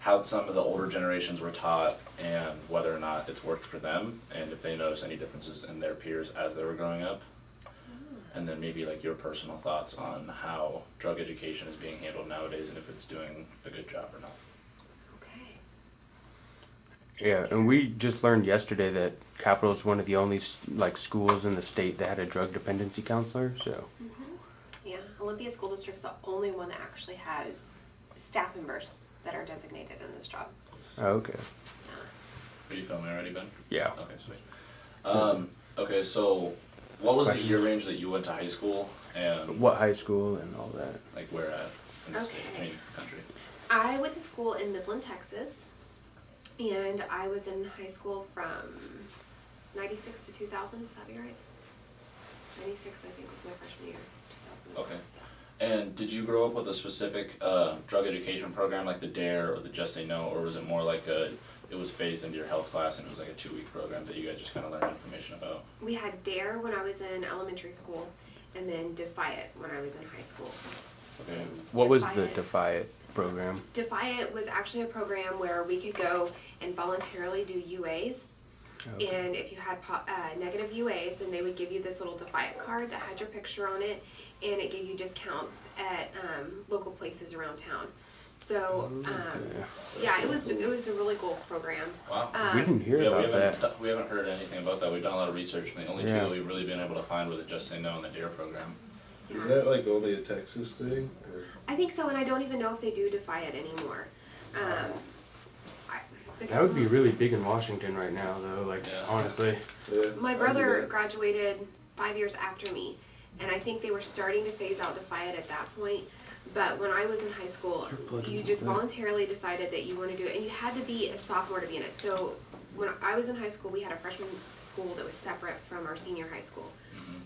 how some of the older generations were taught and whether or not it's worked for them, and if they notice any differences in their peers as they were growing up. And then maybe like your personal thoughts on how drug education is being handled nowadays and if it's doing a good job or not. Okay. Yeah, and we just learned yesterday that Capital is one of the only like schools in the state that had a drug dependency counselor. So Yeah, Olympia School District's the only one that actually has staff members that are designated in this job. okay, Are you filming already, Ben? yeah. Okay, sweet. Okay, so what was the year range that you went to high school and What high school and all that? like where at in the state, I Okay. mean country? I went to school in Midland, Texas, and I was in high school from 96 to 2000, would that be right? 96, I think, was my freshman year. 2000. Okay. And did you grow up with a specific drug education program like the DARE or the Just Say No, or was it more like it was phased into your health class and it was like a 2-week program that you guys just kind of learned information about? We had DARE when I was in elementary school, and then Defy It when I was in high school. Okay. What was Defy the It. Defy It program? Defy It was actually a program where we could go and voluntarily do UAs. Okay. And if you had negative UAs, then they would give you this little Defy It card that had your picture on it, and it gave you discounts at local places around town. So yeah, it was a really cool program. Wow. We didn't hear Yeah, about that. we haven't heard anything about that. We've done a lot of research, and the only two Yeah. that we've really been able to find were the Just Say No and the DARE program. Is that like only a Texas thing? Or? I think so, and I don't even know if they do Defy It anymore. Because That would be really big in Washington right now, though. Like Yeah. honestly, Yeah, my I brother do that. graduated 5 years after me, and I think they were starting to phase out Defy It at that point. But when I was in high school, you just voluntarily decided that you want to do it, and you had to be a sophomore to be in it. So when I was in high school, we had a freshman school that was separate from our senior high school.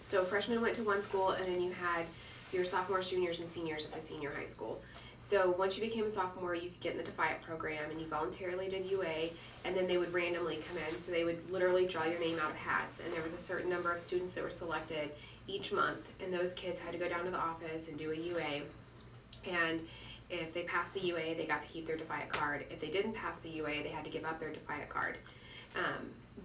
So freshmen went to one school, and then you had your sophomores, juniors, and seniors at the senior high school. So once you became a sophomore, you could get in the Defy It program, and you voluntarily did UA, and then they would randomly come in. So they would literally draw your name out of hats, and there was a certain number of students that were selected each month, and those kids had to go down to the office and do a UA. And if they passed the UA, they got to keep their Defy It card. If they didn't pass the UA, they had to give up their Defy It card.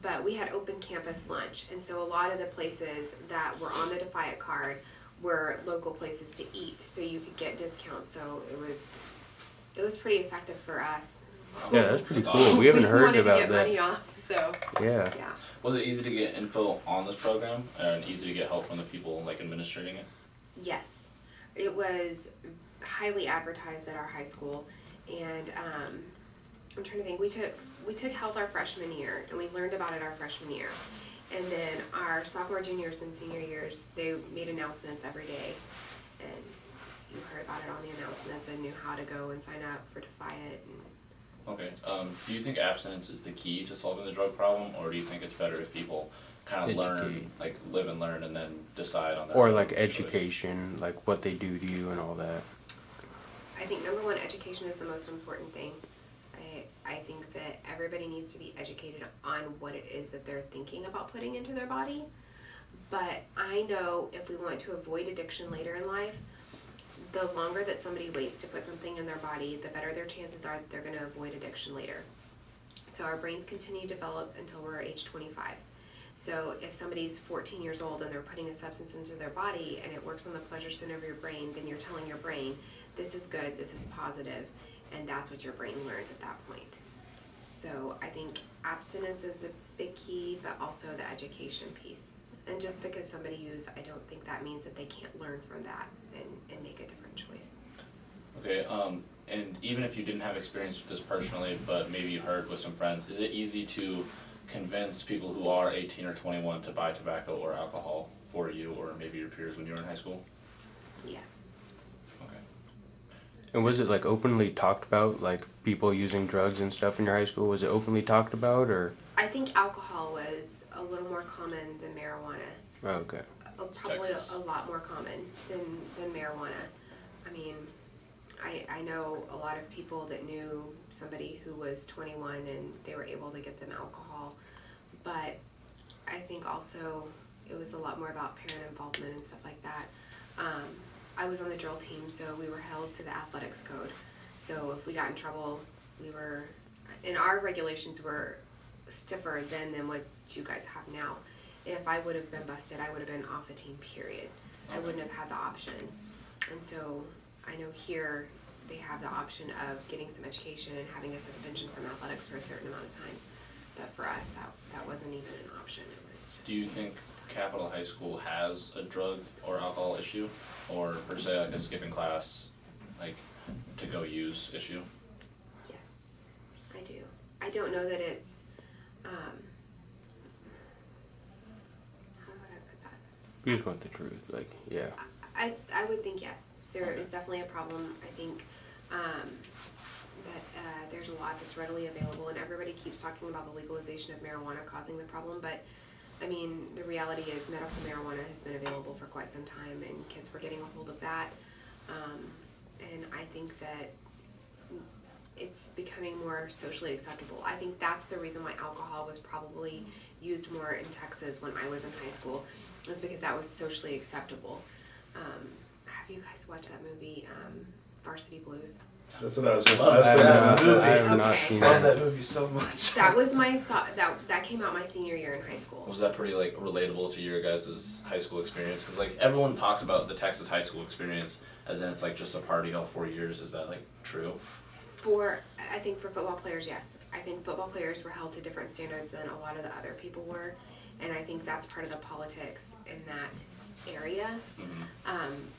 But we had open campus lunch, and so a lot of the places that were on the Defy It card were local places to eat, so you could get discounts. So it was pretty effective for us. yeah, that's pretty That's cool. awesome. We haven't heard wanted about to get that. money off, so Yeah. yeah. Was it easy to get info on this program and easy to get help from the people like administrating it? Yes, it was highly advertised at our high school, and I'm trying to think. We took health our freshman year, and we learned about it our freshman year, and then our sophomore, juniors, and senior years, they made announcements every day, and you heard about it on the announcements and knew how to go and sign up for Defy It. And Okay. Do you think abstinence is the key to solving the drug problem, or do you think it's better if people kind of learn, Educate. like live and learn, and then decide on that? Or like choice? education, like what they do to you and all that. I think number one, education is the most important thing. I think that everybody needs to be educated on what it is that they're thinking about putting into their body. But I know if we want to avoid addiction later in life, the longer that somebody waits to put something in their body, the better their chances are that they're going to avoid addiction later. So our brains continue to develop until we're age 25. So if somebody's 14 years old and they're putting a substance into their body and it works on the pleasure center of your brain, then you're telling your brain, this is good, this is positive, and that's what your brain learns at that point. So I think abstinence is a big key, but also the education piece. And just because somebody used, I don't think that means that they can't learn from that and make a different choice. Okay. And even if you didn't have experience with this personally, but maybe you heard with some friends, is it easy to convince people who are 18 or 21 to buy tobacco or alcohol for you or maybe your peers when you were in high school? Yes. Okay. And was it like openly talked about, like people using drugs and stuff in your high school? Was it openly talked about, or? I think alcohol was a little more common than marijuana. Oh, okay. Probably Texas. a lot more common than marijuana. I mean, I know a lot of people that knew somebody who was 21 and they were able to get them alcohol, but I think also it was a lot more about parent involvement and stuff like that. I was on the drill team, so we were held to the athletics code. So if we got in trouble and our regulations were stiffer then than what you guys have now. If I would have been busted, I would have been off the team, period. I wouldn't have had the option. And so I know here they have the option of getting some education and having a suspension from athletics for a certain amount of time. But for us, that wasn't even an option. It was just. Do you think Capital High School has a drug or alcohol issue, or per se like a skipping class, like to go use issue? Yes, I do. I don't know that it's, how would I put that? We just want the truth, like, yeah. I would think yes. There Okay. is definitely a problem. I think that there's a lot that's readily available, and everybody keeps talking about the legalization of marijuana causing the problem. But I mean, the reality is medical marijuana has been available for quite some time, and kids were getting a hold of that. And I think that it's becoming more socially acceptable. I think that's the reason why alcohol was probably used more in Texas when I was in high school, is because that was socially acceptable. Have you guys watched that movie, Varsity Blues? That's what I was just Love asking that about. movie. I have not Okay. seen Love that. that movie so much. That was that came out my senior year in high school. Was that pretty like relatable to your guys' high school experience? Because like everyone talks about the Texas high school experience as in it's like just a party all 4 years. Is that like true? I think for football players, yes. I think football players were held to different standards than a lot of the other people were, and I think that's part of the politics in that area.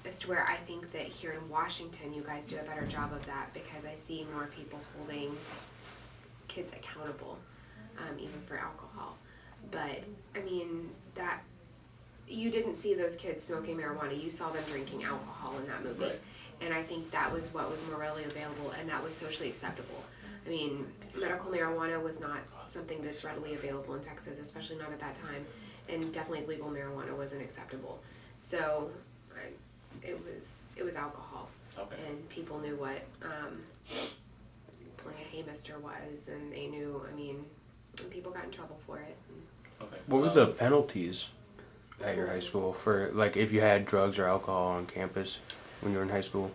As to where I think that here in Washington, you guys do a better job of that, because I see more people holding kids accountable, even for alcohol. But I mean, that you didn't see those kids smoking marijuana. You saw them drinking alcohol in that movie. Right. And I think that was what was more readily available, and that was socially acceptable. I mean, medical marijuana was not something that's readily available in Texas, especially not at that time, and definitely legal marijuana wasn't acceptable. So, it was alcohol, Okay. and people knew what pulling a haymaster was, and they knew. I mean, and people got in trouble for it. Okay. What were the penalties at your high school for, like, if you had drugs or alcohol on campus when you were in high school?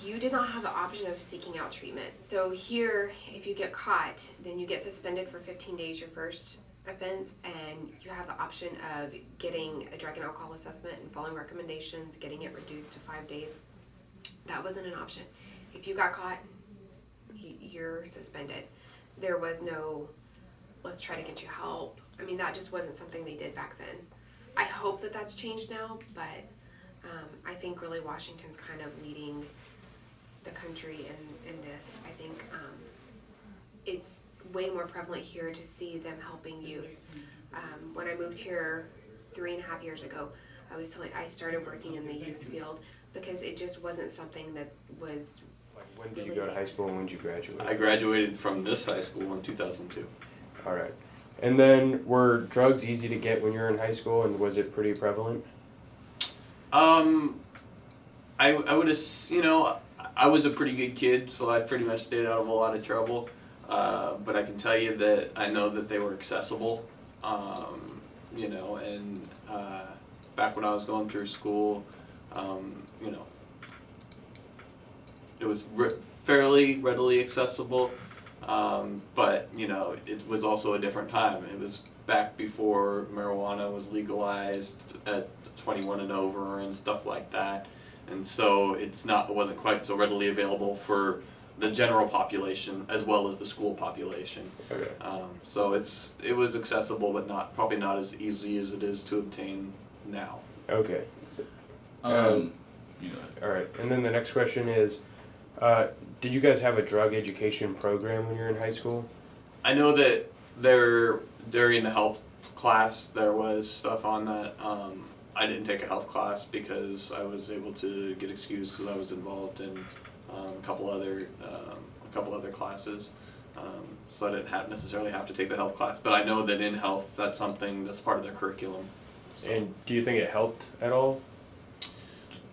You did not have the option of seeking out treatment. So here, if you get caught, then you get suspended for 15 days, your first offense, and you have the option of getting a drug and alcohol assessment and following recommendations, getting it reduced to 5 days. That wasn't an option. If you got caught, you're suspended. There was no, let's try to get you help. I mean, that just wasn't something they did back then. I hope that that's changed now, but I think really Washington's kind of leading the country in this. I think it's way more prevalent here to see them helping youth. When I moved here 3.5 years ago, I started working in the youth field because it just wasn't something that was. Like, when did you go to high school and when did you graduate? I graduated from this high school in 2002. All right. And then were drugs easy to get when you were in high school, and was it pretty prevalent? I would, I was a pretty good kid, so I pretty much stayed out of a lot of trouble. But I can tell you that I know that they were accessible, and back when I was going through school, it was fairly readily accessible, but, it was also a different time. It was back before marijuana was legalized at 21 and over and stuff like that. And so it wasn't quite so readily available for the general population as well as the school population. Okay. So it was accessible, but probably not as easy as it is to obtain now. Okay. You go ahead. All right. And then the next question is, did you guys have a drug education program when you were in high school? I know that during the health class there was stuff on that. I didn't take a health class because I was able to get excused because I was involved in a couple other classes, so I didn't necessarily have to take the health class. But I know that in health, that's something that's part of their curriculum. So. And do you think it helped at all?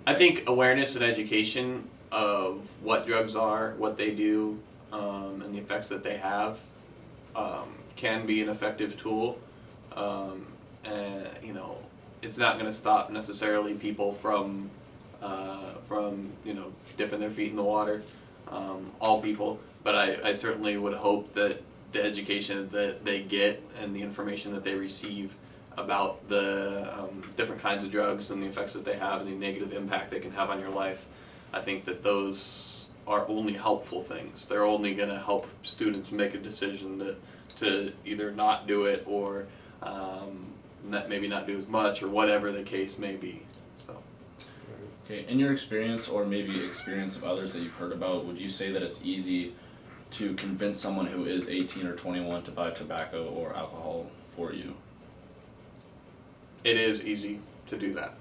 I think awareness and education of what drugs are, what they do, and the effects that they have can be an effective tool. And it's not going to stop necessarily people from dipping their feet in the water. all people, but I certainly would hope that the education that they get and the information that they receive about the different kinds of drugs and the effects that they have and the negative impact they can have on your life, I think that those are only helpful things. They're only going to help students make a decision to either not do it or maybe not do as much or whatever the case may be. So. Okay, in your experience, or maybe experience of others that you've heard about, would you say that it's easy to convince someone who is 18 or 21 to buy tobacco or alcohol for you? It is easy to do that.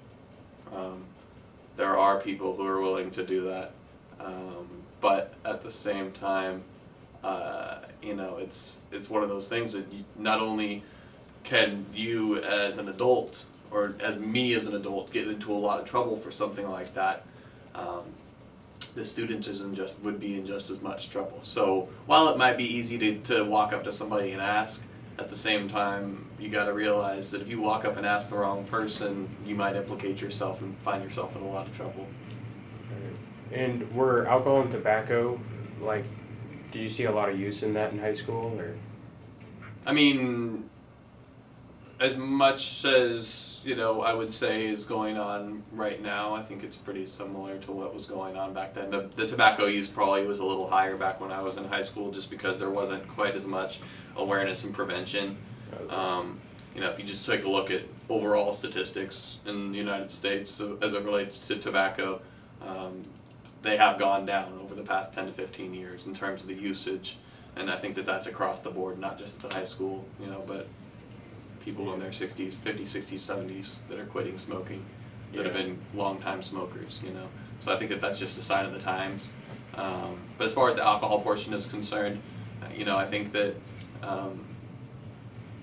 There are people who are willing to do that, but at the same time, it's one of those things that not only can you as an adult or as me as an adult get into a lot of trouble for something like that, the student would be in just as much trouble. So while it might be easy to walk up to somebody and ask, at the same time you got to realize that if you walk up and ask the wrong person, you might implicate yourself and find yourself in a lot of trouble. And were alcohol and tobacco, like, did you see a lot of use in that in high school, or? I mean, as much as, I would say is going on right now, I think it's pretty similar to what was going on back then. The tobacco use probably was a little higher back when I was in high school just because there wasn't quite as much awareness and prevention. If you just take a look at overall statistics in the United States as it relates to tobacco, they have gone down over the past 10 to 15 years in terms of the usage. And I think that that's across the board, not just at the high school, but people in their 60s, 50s, 60s, 70s that are quitting smoking, that have been long-time smokers, So I think that that's just a sign of the times. But as far as the alcohol portion is concerned, I think that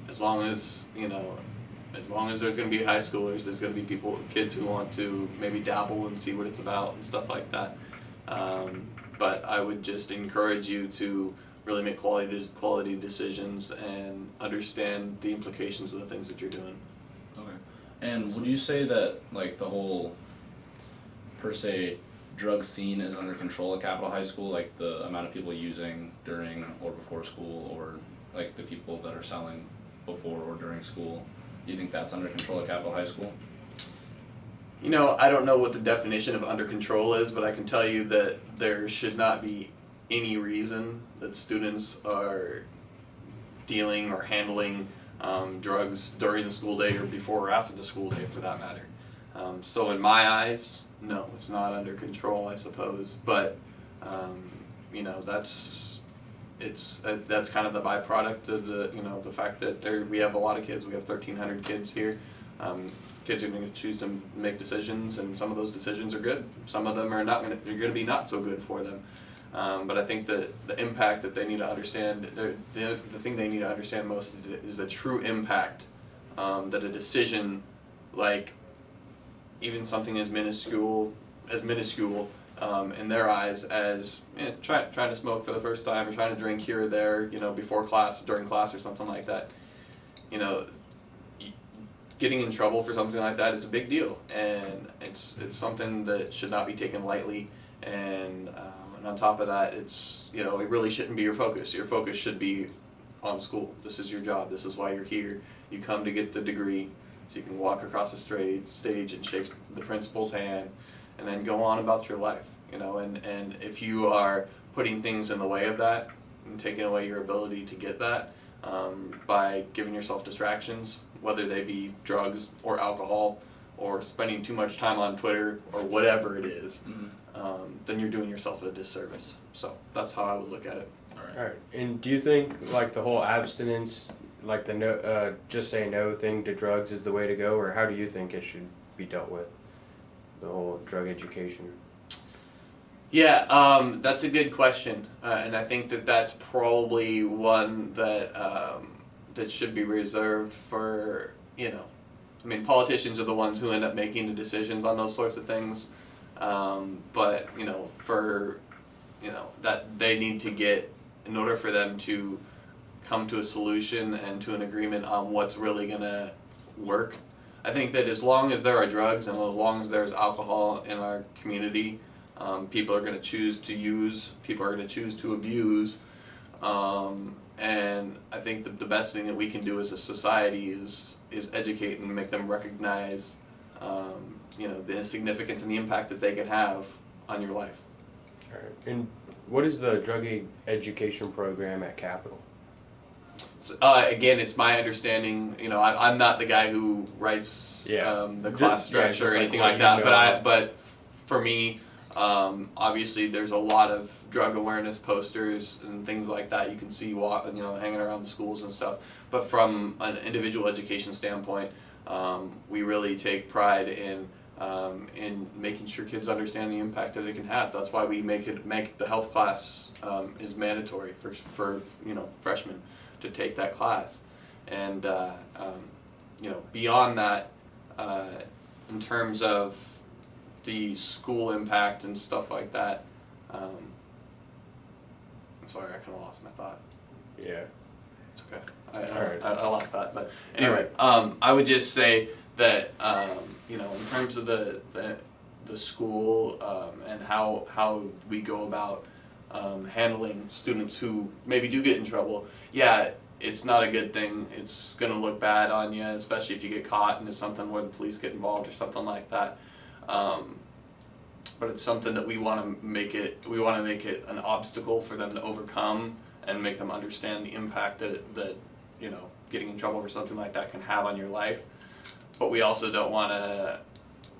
as long as there's going to be high schoolers, there's going to be kids who want to maybe dabble and see what it's about and stuff like that. But I would just encourage you to really make quality decisions and understand the implications of the things that you're doing. Okay. And would you say that, like, the whole, per se, drug scene is under control at Capitol High School? Like, the amount of people using during or before school, or, like, the people that are selling before or during school? Do you think that's under control at Capitol High School? I don't know what the definition of under control is, but I can tell you that there should not be any reason that students are dealing or handling drugs during the school day or before or after the school day, for that matter. So in my eyes, no, it's not under control, I suppose. But that's kind of the byproduct of the fact that we have a lot of kids. We have 1,300 kids here. Kids are going to choose to make decisions, and some of those decisions are good. Some of them are not going to be not so good for them. But I think that the impact that they need to understand, the thing they need to understand most is the true impact that a decision, like even something as minuscule in their eyes as trying to smoke for the first time or trying to drink here or there, before class, during class or something like that. Getting in trouble for something like that is a big deal, and it's something that should not be taken lightly. And on top of that, it really shouldn't be your focus. Your focus should be on school. This is your job. This is why you're here. You come to get the degree so you can walk across the stage and shake the principal's hand and then go on about your life. And if you are putting things in the way of that and taking away your ability to get that by giving yourself distractions, whether they be drugs or alcohol or spending too much time on Twitter or whatever it is, then you're doing yourself a disservice. So that's how I would look at it. All right. And do you think, like, the whole abstinence, like the no, just say no thing to drugs is the way to go, or how do you think it should be dealt with, the whole drug education? Yeah, that's a good question, and I think that that's probably one that that should be reserved for, politicians are the ones who end up making the decisions on those sorts of things, but that they need to get, in order for them to come to a solution and to an agreement on what's really gonna work. I think that as long as there are drugs and as long as there's alcohol in our community, People are going to choose to use. People are going to choose to abuse. And I think the best thing that we can do as a society is educate and make them recognize, the significance and the impact that they can have on your life. All right. And what is the drug education program at Capital? Again, it's my understanding. I'm not the guy who writes the class structure or anything like that. But for me, obviously, there's a lot of drug awareness posters and things like that you can see, hanging around the schools and stuff. But from an individual education standpoint, we really take pride in making sure kids understand the impact that it can have. That's why we make the health class is mandatory for freshmen to take that class. And beyond that, in terms of the school impact and stuff like that, I'm sorry, I kind of lost my thought. Yeah. It's okay. Alright. I lost that, but anyway, I would just say that in terms of the school and how we go about handling students who maybe do get in trouble. Yeah, it's not a good thing. It's going to look bad on you, especially if you get caught into something where the police get involved or something like that. But it's something that we want to make it an obstacle for them to overcome and make them understand the impact that getting in trouble for something like that can have on your life. But we also don't want to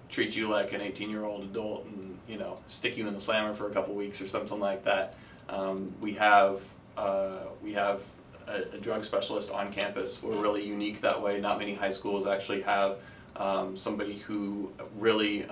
treat you like an 18-year-old adult and stick you in the slammer for a couple weeks or something like that. We have a drug specialist on campus. We're really unique that way. Not many high schools actually have somebody who really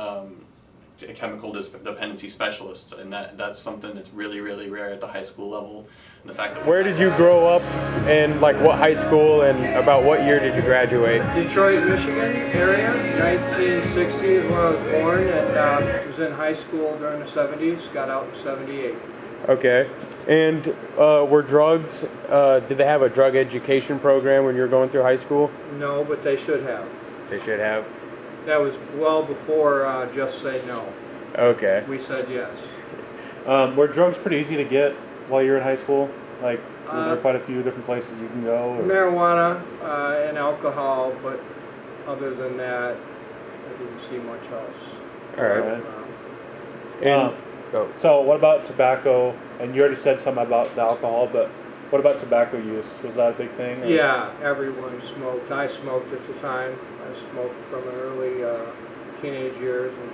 a chemical dependency specialist, and that's something that's really, really rare at the high school level. And the fact that Where did you grow up, and like what high school, and about what year did you graduate? Detroit, Michigan area. 1960 is when I was born, and was in high school during the 70s. Got out in 78. Okay. And were drugs, did they have a drug education program when you were going through high school? No, but they should have. They should have. That was well before Just Say No. Okay. We said yes. Were drugs pretty easy to get while you were in high school? Like, were there quite a few different places you can go? Or? Marijuana and alcohol, but other than that, I didn't see much else. All right. So what about tobacco? And you already said something about the alcohol, but what about tobacco use? Was that a big thing? Or? Yeah, everyone smoked. I smoked at the time. I smoked from an early teenage years and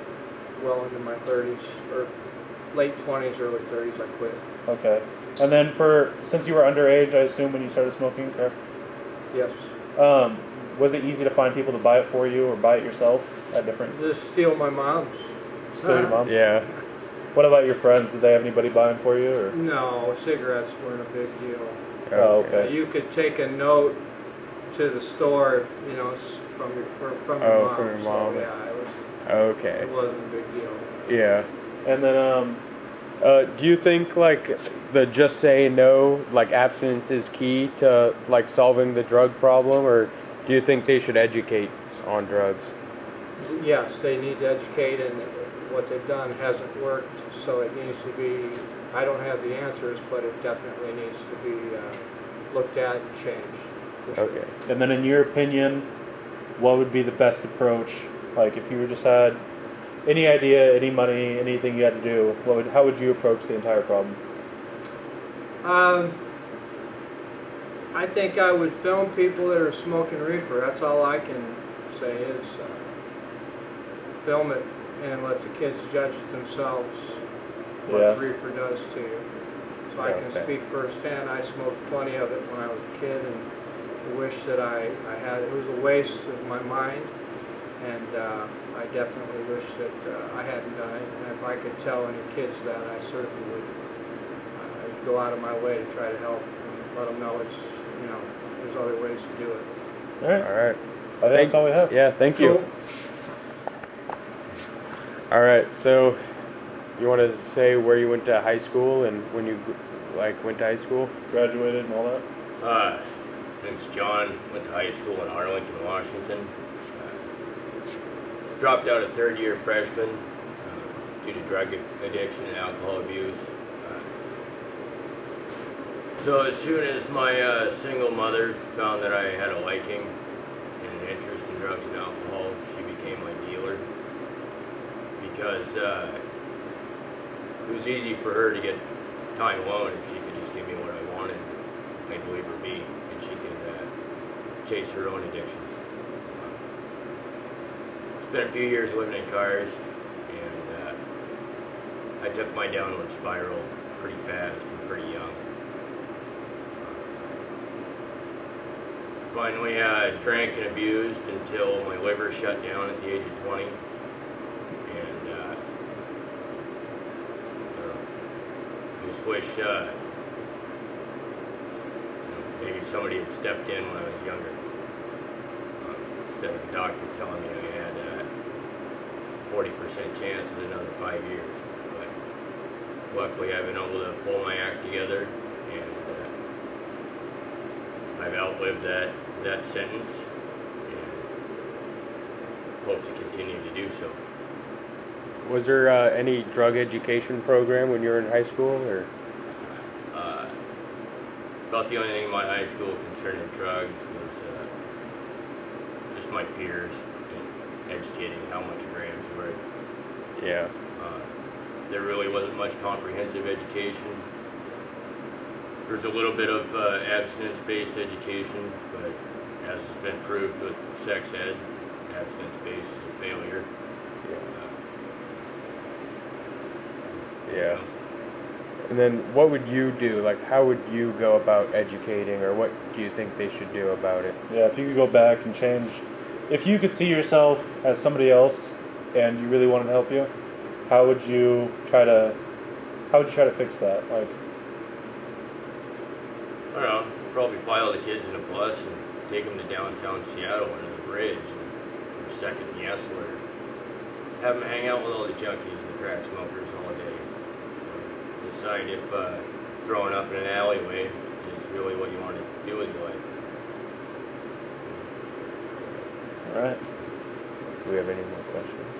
well into my 30s, or late 20s, early 30s, I quit. Okay. And then since you were underage, I assume when you started smoking, correct? Yes. Was it easy to find people to buy it for you or buy it yourself at different? Just steal my mom's. Steal your mom's? Yeah. What about your friends? Did they have anybody buying for you? Or? No, cigarettes weren't a big deal. Oh, okay. You could take a note to the store, from your mom. From your mom. So, yeah, Okay. it wasn't a big deal. Yeah. And then, Do you think like the Just Say No, like abstinence is key to like solving the drug problem, or do you think they should educate on drugs? Yes, they need to educate, and what they've done hasn't worked, so it needs to be, I don't have the answers, but it definitely needs to be looked at and changed. For sure. Okay. and then in your opinion, what would be the best approach? Like if you just had any idea, any money, anything you had to do, how would you approach the entire problem? I think I would film people that are smoking reefer. That's all I can say is film it and let the kids judge it themselves what reefer does to you. So I can speak firsthand. I smoked plenty of it when I was a kid, and I wish that I had. It was a waste of my mind, and I definitely wish that I hadn't done it. And if I could tell any kids that, I certainly would go out of my way to try to help and let them know there's other ways to do it. All right. All right. I think that's all we have. Yeah. Thank you. Cool. All right. So, you want to say where you went to high school and when you went to high school? Graduated and all that. Name's John. Went to high school in Arlington, Washington. Dropped out a third-year freshman. due to drug addiction and alcohol abuse. So as soon as my single mother found that I had a liking and an interest in drugs and alcohol, she became my dealer, because it was easy for her to get time alone if she could just give me what I wanted. I'd leave her be, and she could chase her own addictions. Spent a few years living in cars, and I took my downward spiral pretty fast and pretty young. Finally, I drank and abused until my liver shut down at the age of 20. And I just wish maybe somebody had stepped in when I was younger. Instead of the doctor telling me I had a 40% chance in another 5 years. But luckily I've been able to pull my act together, and I've outlived that sentence, and hope to continue to do so. Was there any drug education program when you were in high school, or? About the only thing in my high school concerning drugs was just my peers and educating how much a gram's worth. Yeah. There really wasn't much comprehensive education. There's a little bit of abstinence-based education, but as has been proved with sex ed, abstinence-based is a failure. Yeah. And then what would you do? Like, how would you go about educating, or what do you think they should do about it? Yeah, if you could go back and change, if you could see yourself as somebody else and you really wanted to help you, how would you try to fix that? Like, I don't know, probably pile the kids in a bus and take them to downtown Seattle under the bridge, or Second and Yesler. Have them hang out with all the junkies and the crack smokers all day. Decide if throwing up in an alleyway is really what you want to do with your life. All right. Do we have any more questions?